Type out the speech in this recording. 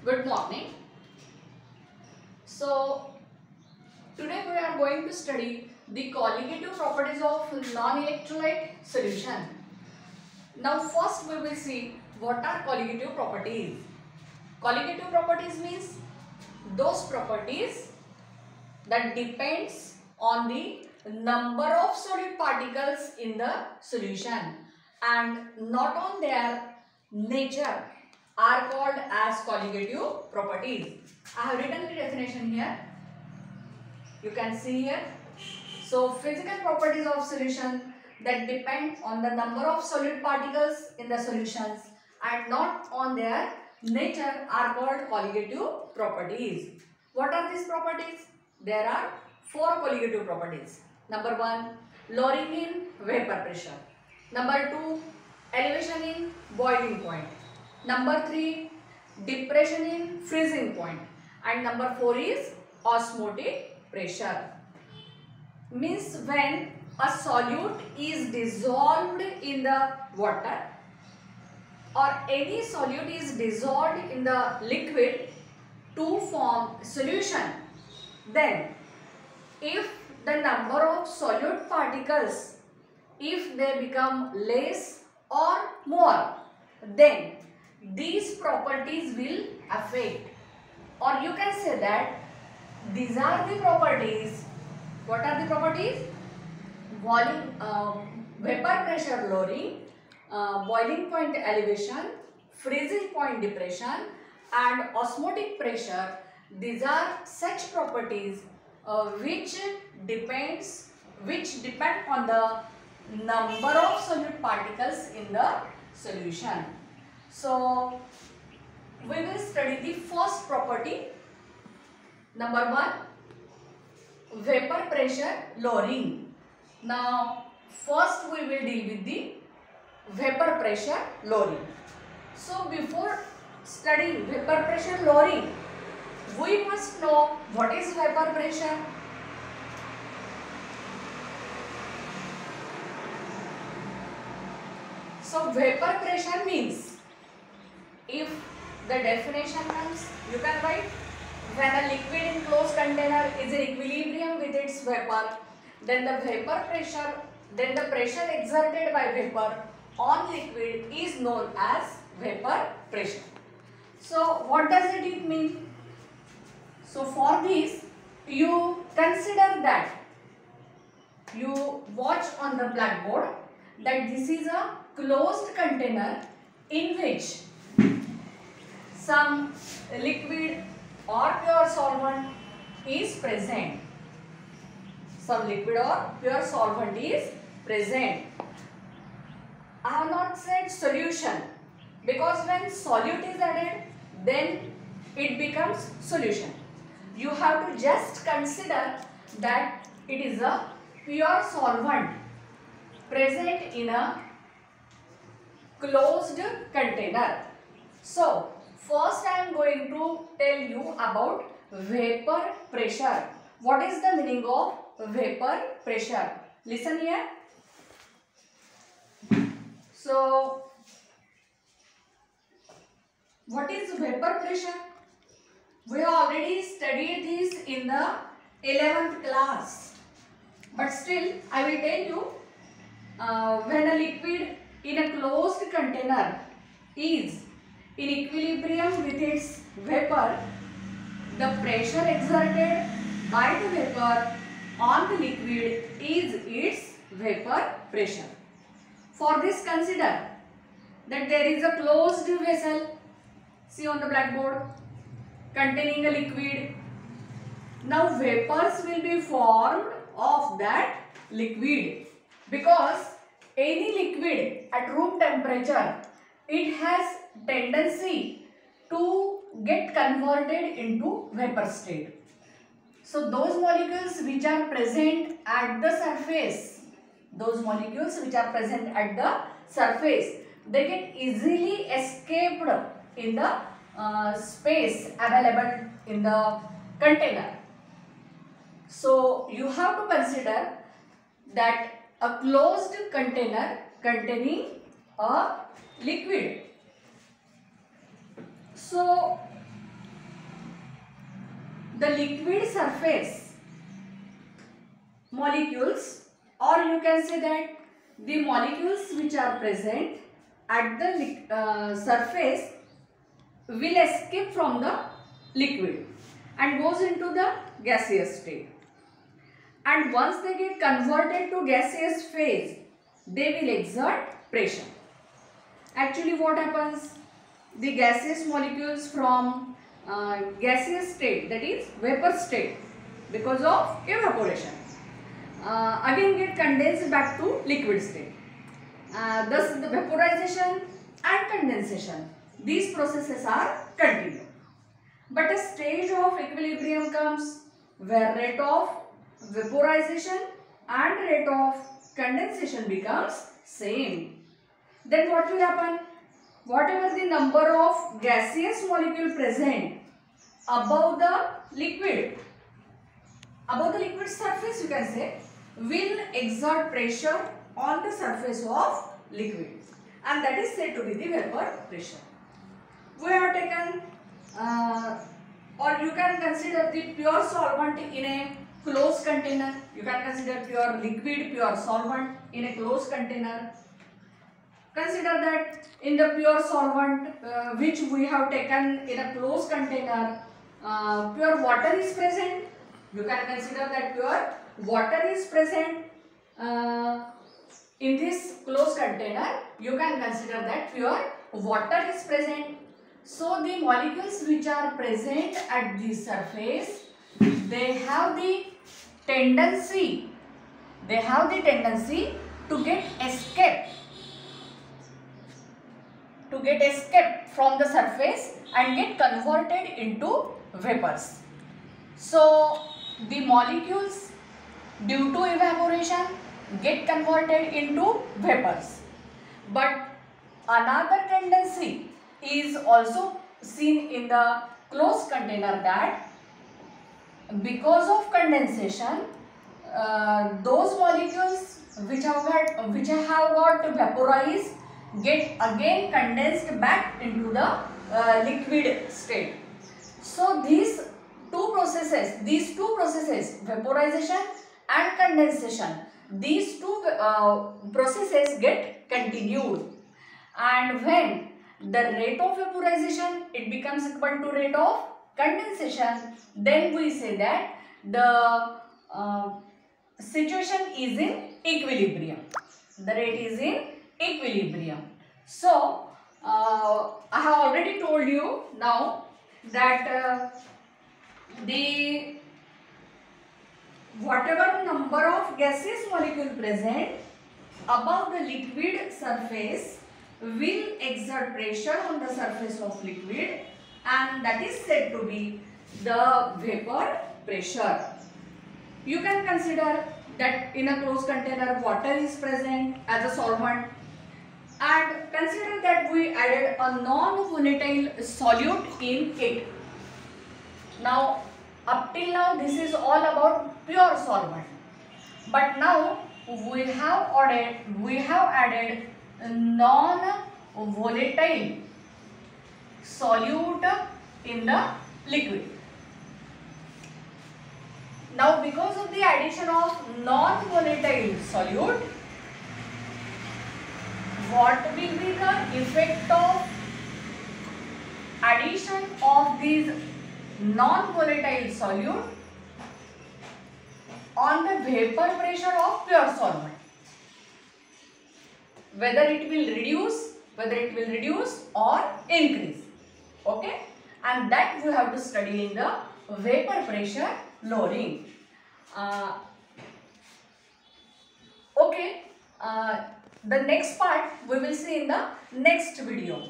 Good morning. So, today we are going to study the colligative properties of non-electrolyte solution. Now, first we will see what are colligative properties. Colligative properties means those properties that depends on the number of solid particles in the solution and not on their nature are called as colligative properties. I have written the definition here. You can see here. So, physical properties of solution that depend on the number of solid particles in the solutions and not on their nature are called colligative properties. What are these properties? There are four colligative properties. Number 1, lowering in vapor pressure. Number 2, elevation in boiling point. Number 3, depression in freezing point. And number 4 is osmotic pressure. Means when a solute is dissolved in the water or any solute is dissolved in the liquid to form solution, then if the number of solute particles, if they become less or more, then these properties will affect, or you can say that these are the properties. What are the properties? Vapor pressure lowering, boiling point elevation, freezing point depression and osmotic pressure. These are such properties which depend on the number of solute particles in the solution. So, we will study the first property. Number 1, vapor pressure lowering. Now, first we will deal with the vapor pressure lowering. So, before studying vapor pressure lowering, we must know what is vapor pressure. So, vapor pressure means, if the definition comes, you can write, when a liquid in closed container is in equilibrium with its vapor, then the pressure exerted by vapor on liquid is known as vapor pressure. So, what does it mean? So, for this, you consider that you watch on the blackboard that this is a closed container in which some liquid or pure solvent is present. Some liquid or pure solvent is present. I have not said solution because when solute is added, then it becomes solution. You have to just consider that it is a pure solvent present in a closed container. So, first I am going to tell you about vapor pressure. What is the meaning of vapor pressure? Listen here. So, what is vapor pressure? We have already studied this in the 11th class. But still, I will tell you, when a liquid in a closed container is in equilibrium with its vapor, the pressure exerted by the vapor on the liquid is its vapor pressure. For this, consider that there is a closed vessel, see on the blackboard, containing a liquid. Now, vapors will be formed of that liquid because any liquid at room temperature, it has tendency to get converted into vapor state. So, those molecules which are present at the surface, they get easily escaped in the space available in the container. So, you have to consider that a closed container containing a liquid. So, the liquid surface molecules, or you can say that the molecules which are present at the surface will escape from the liquid and goes into the gaseous state. And once they get converted to gaseous phase, they will exert pressure. Actually, what happens? The gaseous molecules from gaseous state, that is vapor state, because of evaporation, again get condensed back to liquid state. Thus, the vaporization and condensation, these processes are continued. But a stage of equilibrium comes where rate of vaporization and rate of condensation becomes same. Then what will happen? Whatever the number of gaseous molecule present above the liquid surface, you can say, will exert pressure on the surface of liquid, and that is said to be the vapor pressure. We have taken or you can consider the pure solvent in a closed container. You can consider pure liquid, pure solvent in a closed container. Consider that in the pure solvent which we have taken in a closed container, pure water is present. You can consider that pure water is present in this closed container. You can consider that pure water is present. So the molecules which are present at the surface, they have the tendency to get escape from the surface and get converted into vapors. So the molecules, due to evaporation, get converted into vapors. But another tendency is also seen in the closed container, that because of condensation, those molecules which have got vaporized get again condensed back into the liquid state. So these two processes, vaporization and condensation, these two processes get continued, and when the rate of vaporization, it becomes equal to rate of condensation, then we say that the situation is in equilibrium. The rate is in equilibrium. So I have already told you now that the whatever number of gaseous molecule present above the liquid surface will exert pressure on the surface of liquid, and that is said to be the vapor pressure. You can consider that in a closed container water is present as a solvent, and consider that we added a non-volatile solute in it. Now up till now this is all about pure solvent, but now we have added non-volatile solute in the liquid. Now because of the addition of non-volatile solute, what will be the effect of addition of these non-volatile solute on the vapor pressure of pure solvent? Whether it will reduce or increase. Okay, and that we have to study in the vapor pressure lowering. Okay, the next part we will see in the next video.